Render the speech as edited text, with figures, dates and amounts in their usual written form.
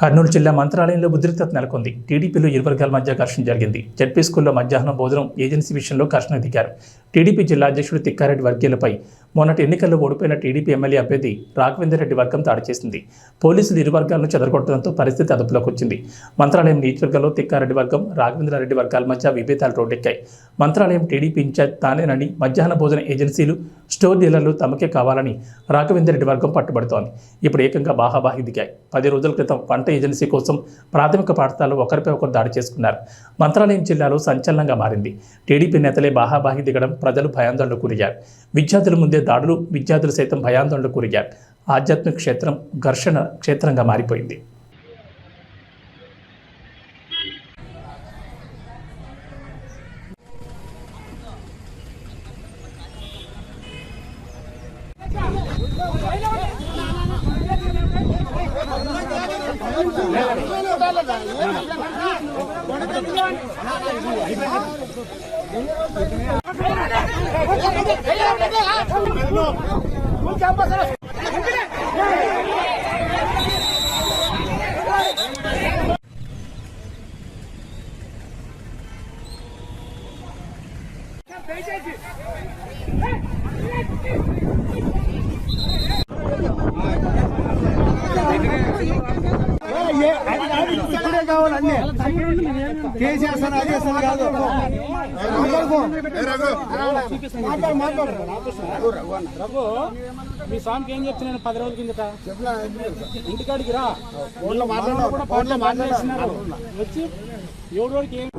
కర్నూలు జిల్లా మంత్రాలయంలో ఉద్రిక్తత నెలకొంది. టీడీపీలో ఇరు వర్గాల మధ్య ఘర్షణ జరిగింది. జెడ్పీ స్కూల్లో మధ్యాహ్నం భోజనం ఏజెన్సీ విషయంలో ఘర్షణ దిగారు. టీడీపీ జిల్లా అధ్యక్షుడు తిక్కారెడ్డి వర్గీయులపై మొన్నటి ఎన్నికల్లో ఓడిపోయిన టీడీపీ ఎమ్మెల్యే అభ్యర్థి రాఘవేంద్రరెడ్డి వర్గం దాడి చేసింది. పోలీసులు ఇరు వర్గాలను చెదరగొట్టడంతో పరిస్థితి అదుపులోకి వచ్చింది. మంత్రాలయం నియోజకవర్గంలో తిక్కారెడ్డి వర్గం, రాఘవేంద్రరెడ్డి వర్గాల మధ్య విభేదాలు రోడ్డెక్కాయి. మంత్రాలయం టీడీపీ ఇన్ఛార్జ్ తానేనని మధ్యాహ్న భోజన ఏజెన్సీలు, స్టోర్ డీలర్లు తమకే కావాలని రాఘవేంద్రరెడ్డి వర్గం పట్టుబడుతోంది. ఇప్పుడు ఏకంగా బాహాబాహి దిగాయి. 10 రోజుల క్రితం వంట ఏజెన్సీ కోసం ప్రాథమిక పాఠశాలలో ఒకరిపై ఒకరు దాడి చేసుకున్నారు. మంత్రాలయం జిల్లాలో సంచలనంగా మారింది. టీడీపీ నేతలే బాహాబాహి దిగడం ప్రజలు భయాందోళనకు గురయ్యారు. విద్యార్థుల ముందే దాడులు, విద్యార్థులు సైతం భయాందోళనకు గురయ్యారు. ఆధ్యాత్మిక క్షేత్రం ఘర్షణ క్షేత్రంగా మారిపోయింది. ఇప్పుడే కావాలన్నీ కేసీఆర్ అదేసారి కాదు. రఘు, మీ స్వామికి ఏం చెప్తున్నాను 10 రోజుల కిందట ఇంటికాడికి రా మాట్లాడుతున్నారు వచ్చి 7 రోజులకి ఏం